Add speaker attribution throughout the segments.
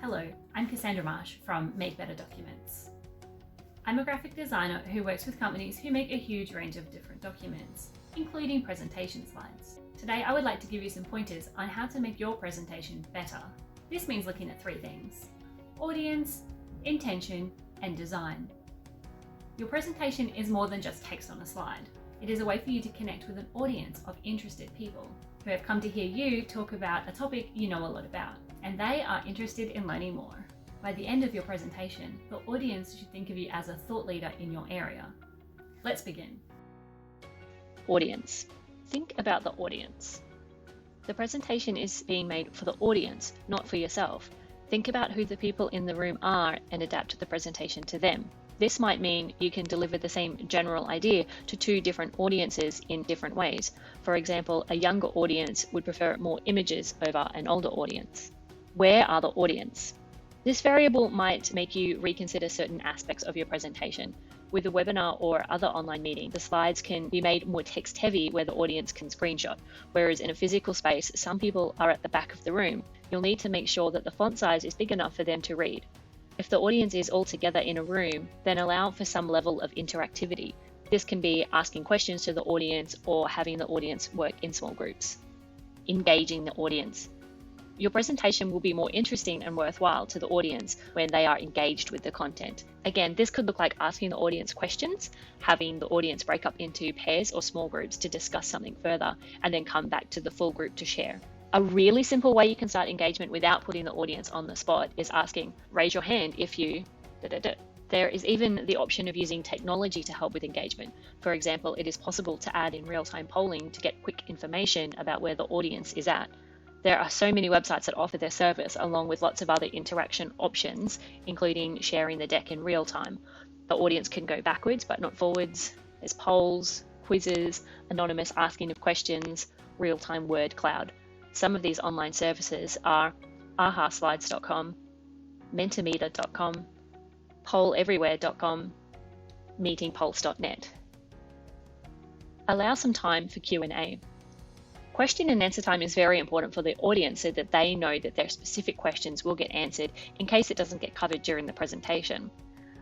Speaker 1: Hello, I'm Cassandra Marsh from Make Better Documents. I'm a graphic designer who works with companies who make a huge range of different documents, including presentation slides. Today, I would like to give you some pointers on how to make your presentation better. This means looking at three things: audience, intention, and design. Your presentation is more than just text on a slide. It is a way for you to connect with an audience of interested people who have come to hear you talk about a topic you know a lot about, and they are interested in learning more. By the end of your presentation, the audience should think of you as a thought leader in your area. Let's begin.
Speaker 2: Audience. Think about the audience. The presentation is being made for the audience, not for yourself. Think about who the people in the room are and adapt the presentation to them. This might mean you can deliver the same general idea to two different audiences in different ways. For example, a younger audience would prefer more images over an older audience. Where are the audience? This variable might make you reconsider certain aspects of your presentation. With a webinar or other online meeting, the slides can be made more text-heavy where the audience can screenshot, whereas in a physical space, some people are at the back of the room. You'll need to make sure that the font size is big enough for them to read. If the audience is all together in a room, then allow for some level of interactivity. This can be asking questions to the audience or having the audience work in small groups. Engaging the audience. Your presentation will be more interesting and worthwhile to the audience when they are engaged with the content. Again, this could look like asking the audience questions, having the audience break up into pairs or small groups to discuss something further, and then come back to the full group to share. A really simple way you can start engagement without putting the audience on the spot is asking, raise your hand if you... There is even the option of using technology to help with engagement. For example, it is possible to add in real-time polling to get quick information about where the audience is at. There are so many websites that offer their service, along with lots of other interaction options, including sharing the deck in real time. The audience can go backwards, but not forwards. There's polls, quizzes, anonymous asking of questions, real-time word cloud. Some of these online services are ahaslides.com, mentimeter.com, polleverywhere.com, meetingpulse.net. Allow some time for Q&A. Question and answer time is very important for the audience so that they know that their specific questions will get answered in case it doesn't get covered during the presentation.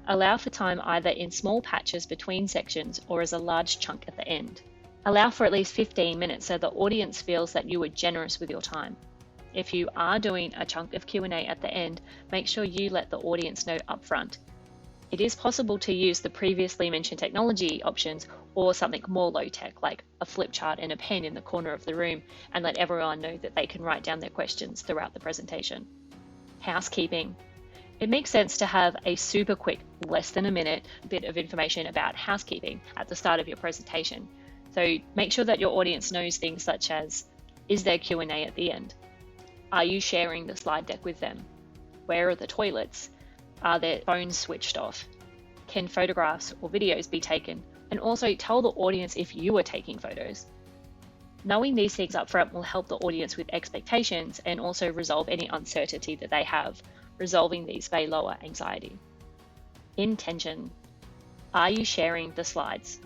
Speaker 2: Allow for time either in small patches between sections or as a large chunk at the end. Allow for at least 15 minutes so the audience feels that you were generous with your time. If you are doing a chunk of Q&A at the end, make sure you let the audience know upfront. It is possible to use the previously mentioned technology options or something more low-tech like a flip chart and a pen in the corner of the room and let everyone know that they can write down their questions throughout the presentation. Housekeeping. It makes sense to have a super quick, less than a minute, bit of information about housekeeping at the start of your presentation. So make sure that your audience knows things such as, is there Q&A at the end? Are you sharing the slide deck with them? Where are the toilets? Are their phones switched off? Can photographs or videos be taken? And also tell the audience if you are taking photos. Knowing these things up front will help the audience with expectations and also resolve any uncertainty that they have. Resolving these may lower anxiety. Intention. Are you sharing the slides?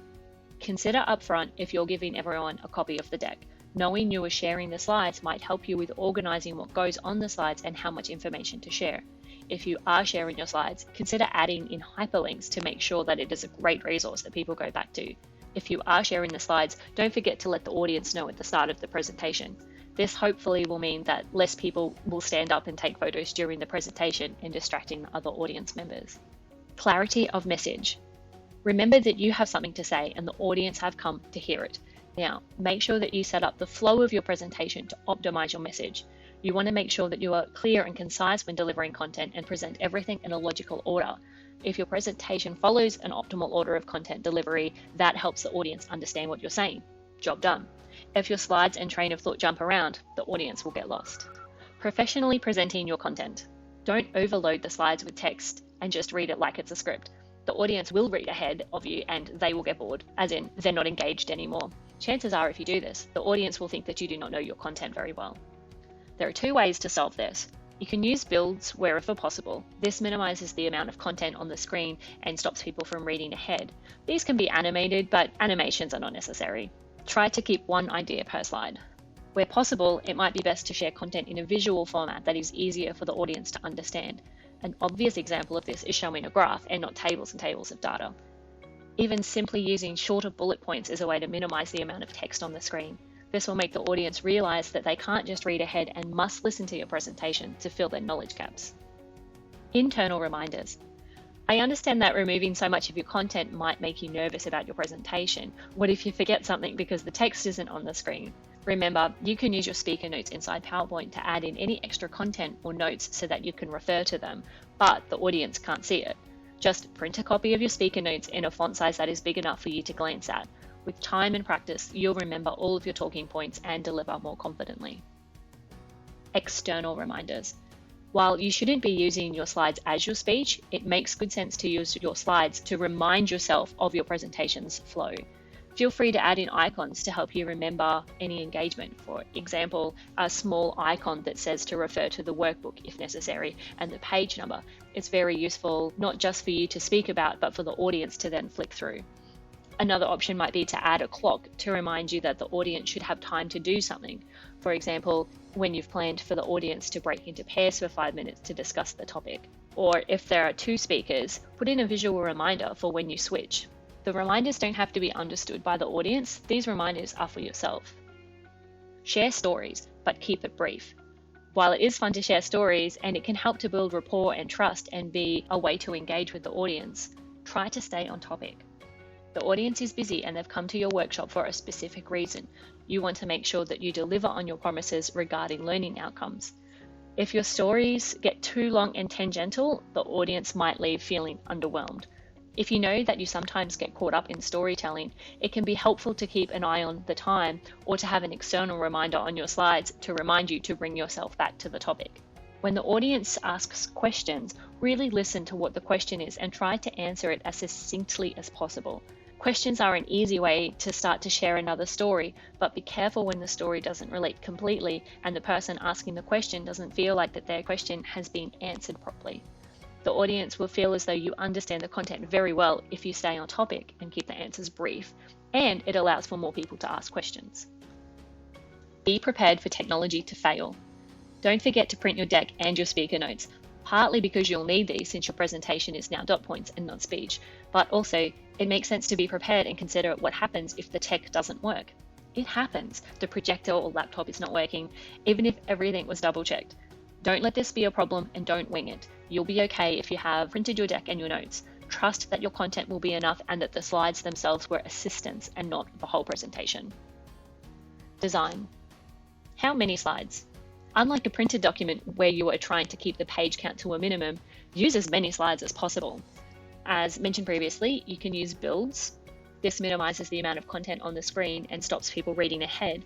Speaker 2: Consider upfront if you're giving everyone a copy of the deck. Knowing you are sharing the slides might help you with organizing what goes on the slides and how much information to share. If you are sharing your slides, consider adding in hyperlinks to make sure that it is a great resource that people go back to. If you are sharing the slides, don't forget to let the audience know at the start of the presentation. This hopefully will mean that less people will stand up and take photos during the presentation and distracting other audience members. Clarity of message. Remember that you have something to say and the audience have come to hear it. Now, make sure that you set up the flow of your presentation to optimize your message. You want to make sure that you are clear and concise when delivering content and present everything in a logical order. If your presentation follows an optimal order of content delivery, that helps the audience understand what you're saying. Job done. If your slides and train of thought jump around, the audience will get lost. Professionally presenting your content. Don't overload the slides with text and just read it like it's a script. The audience will read ahead of you and they will get bored, as in they're not engaged anymore. Chances are if you do this, the audience will think that you do not know your content very well. There are two ways to solve this. You can use builds wherever possible. This minimizes the amount of content on the screen and stops people from reading ahead. These can be animated, but animations are not necessary. Try to keep one idea per slide. Where possible, it might be best to share content in a visual format that is easier for the audience to understand. An obvious example of this is showing a graph and not tables and tables of data. Even simply using shorter bullet points is a way to minimize the amount of text on the screen. This will make the audience realize that they can't just read ahead and must listen to your presentation to fill their knowledge gaps. Internal reminders. I understand that removing so much of your content might make you nervous about your presentation. What if you forget something because the text isn't on the screen? Remember, you can use your speaker notes inside PowerPoint to add in any extra content or notes so that you can refer to them, but the audience can't see it. Just print a copy of your speaker notes in a font size that is big enough for you to glance at. With time and practice, you'll remember all of your talking points and deliver more confidently. External reminders. While you shouldn't be using your slides as your speech, it makes good sense to use your slides to remind yourself of your presentation's flow. Feel free to add in icons to help you remember any engagement. For example, a small icon that says to refer to the workbook if necessary, and the page number. It's very useful not just for you to speak about, but for the audience to then flick through. Another option might be to add a clock to remind you that the audience should have time to do something. For example, when you've planned for the audience to break into pairs for 5 minutes to discuss the topic. Or if there are 2 speakers, put in a visual reminder for when you switch. The reminders don't have to be understood by the audience, these reminders are for yourself. Share stories, but keep it brief. While it is fun to share stories and it can help to build rapport and trust and be a way to engage with the audience, try to stay on topic. The audience is busy and they've come to your workshop for a specific reason. You want to make sure that you deliver on your promises regarding learning outcomes. If your stories get too long and tangential, the audience might leave feeling underwhelmed. If you know that you sometimes get caught up in storytelling, it can be helpful to keep an eye on the time or to have an external reminder on your slides to remind you to bring yourself back to the topic. When the audience asks questions, really listen to what the question is and try to answer it as succinctly as possible. Questions are an easy way to start to share another story, but be careful when the story doesn't relate completely and the person asking the question doesn't feel like that their question has been answered properly. The audience will feel as though you understand the content very well if you stay on topic and keep the answers brief, and it allows for more people to ask questions. Be prepared for technology to fail. Don't forget to print your deck and your speaker notes, partly because you'll need these since your presentation is now dot points and not speech, but also it makes sense to be prepared and consider what happens if the tech doesn't work. It happens. The projector or laptop is not working, even if everything was double checked. Don't let this be a problem and don't wing it. You'll be okay if you have printed your deck and your notes. Trust that your content will be enough and that the slides themselves were assistance and not the whole presentation. Design. How many slides? Unlike a printed document where you are trying to keep the page count to a minimum, use as many slides as possible. As mentioned previously, you can use builds. This minimizes the amount of content on the screen and stops people reading ahead.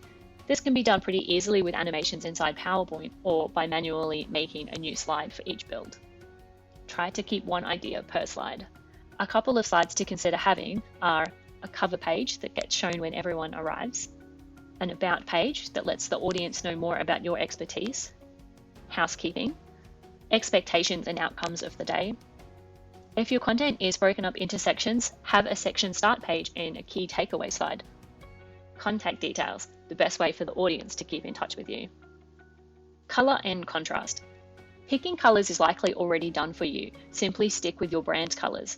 Speaker 2: This can be done pretty easily with animations inside PowerPoint or by manually making a new slide for each build. Try to keep one idea per slide. A couple of slides to consider having are a cover page that gets shown when everyone arrives, an about page that lets the audience know more about your expertise, housekeeping, expectations and outcomes of the day. If your content is broken up into sections, have a section start page and a key takeaway slide. Contact details, the best way for the audience to keep in touch with you. Color and contrast. Picking colors is likely already done for you. Simply stick with your brand colors.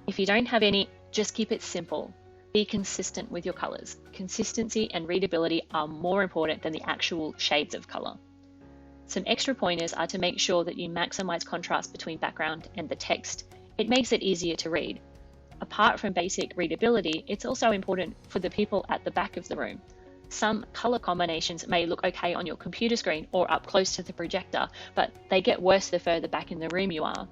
Speaker 2: If you don't have any, just keep it simple. Be consistent with your colors. Consistency and readability are more important than the actual shades of color. Some extra pointers are to make sure that you maximize contrast between background and the text. It makes it easier to read. Apart from basic readability, it's also important for the people at the back of the room. Some color combinations may look okay on your computer screen or up close to the projector, but they get worse the further back in the room you are.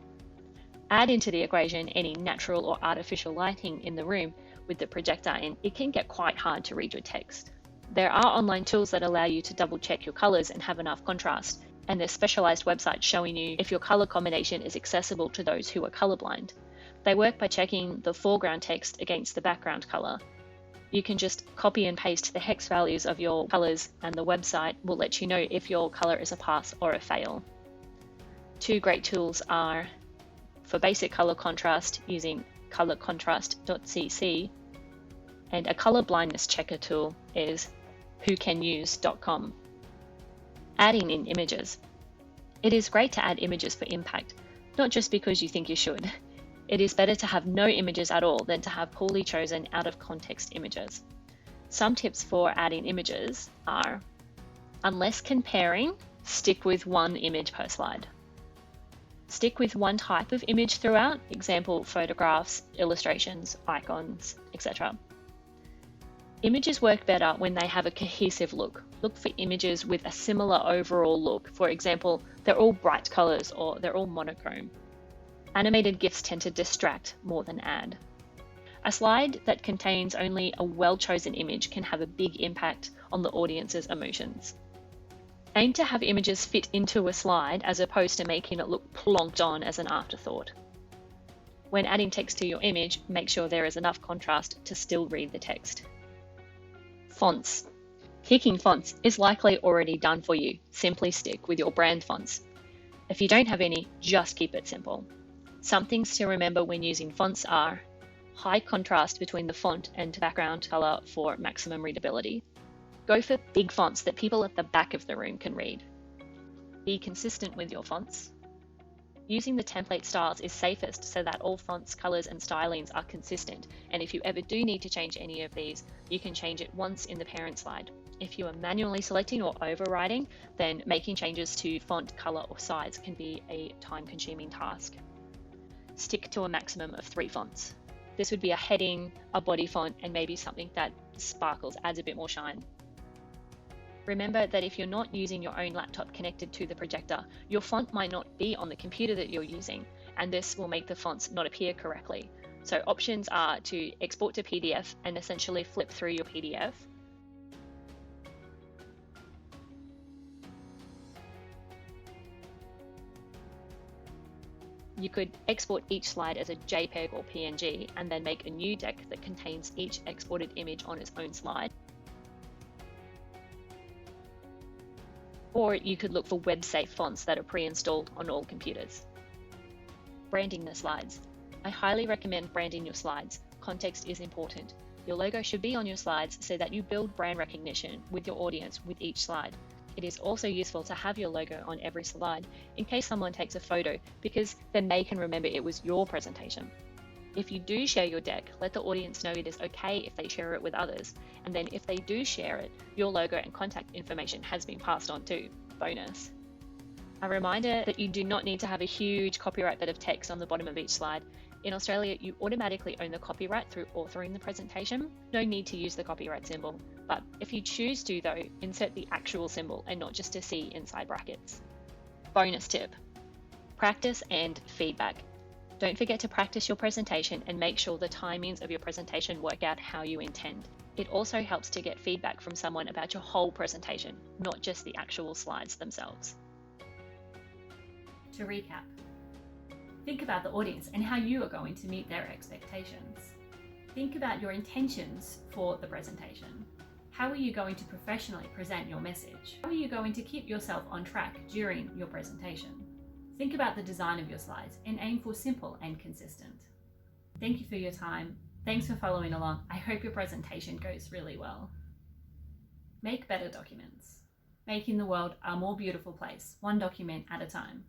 Speaker 2: Add into the equation any natural or artificial lighting in the room with the projector and it can get quite hard to read your text. There are online tools that allow you to double check your colors and have enough contrast, and there's specialized websites showing you if your color combination is accessible to those who are colorblind. They work by checking the foreground text against the background color. You can just copy and paste the hex values of your colors and the website will let you know if your color is a pass or a fail. Two great tools are for basic color contrast using colorcontrast.cc, and a color blindness checker tool is whocanuse.com. Adding in images. It is great to add images for impact, not just because you think you should. It is better to have no images at all than to have poorly chosen out of context images. Some tips for adding images are, unless comparing, stick with one image per slide. Stick with one type of image throughout, example, photographs, illustrations, icons, etc. Images work better when they have a cohesive look. Look for images with a similar overall look. For example, they're all bright colors or they're all monochrome. Animated GIFs tend to distract more than add. A slide that contains only a well-chosen image can have a big impact on the audience's emotions. Aim to have images fit into a slide as opposed to making it look plonked on as an afterthought. When adding text to your image, make sure there is enough contrast to still read the text. Fonts. Picking fonts is likely already done for you. Simply stick with your brand fonts. If you don't have any, just keep it simple. Some things to remember when using fonts are high contrast between the font and background color for maximum readability. Go for big fonts that people at the back of the room can read. Be consistent with your fonts. Using the template styles is safest so that all fonts, colors, and stylings are consistent, and if you ever do need to change any of these, you can change it once in the parent slide. If you are manually selecting or overriding, then making changes to font, color, or size can be a time-consuming task. Stick to a maximum of 3 fonts. This would be a heading, a body font, and maybe something that sparkles, adds a bit more shine. Remember that if you're not using your own laptop connected to the projector, your font might not be on the computer that you're using, and this will make the fonts not appear correctly. So options are to export to PDF and essentially flip through your PDF. You could export each slide as a JPEG or PNG and then make a new deck that contains each exported image on its own slide. Or you could look for web-safe fonts that are pre-installed on all computers. Branding the slides. I highly recommend branding your slides. Context is important. Your logo should be on your slides so that you build brand recognition with your audience with each slide. It is also useful to have your logo on every slide in case someone takes a photo, because then they can remember it was your presentation. If you do share your deck, let the audience know it is okay if they share it with others, and then if they do share it, your logo and contact information has been passed on too. Bonus. A reminder that you do not need to have a huge copyright bit of text on the bottom of each slide. In Australia, you automatically own the copyright through authoring the presentation. No need to use the copyright symbol, but if you choose to though, insert the actual symbol and not just a C inside brackets. Bonus tip. Practice and feedback. Don't forget to practice your presentation and make sure the timings of your presentation work out how you intend. It also helps to get feedback from someone about your whole presentation, not just the actual slides themselves.
Speaker 1: To recap, think about the audience and how you are going to meet their expectations. Think about your intentions for the presentation. How are you going to professionally present your message? How are you going to keep yourself on track during your presentation? Think about the design of your slides and aim for simple and consistent. Thank you for your time. Thanks for following along. I hope your presentation goes really well. Make better documents. Making the world a more beautiful place, one document at a time.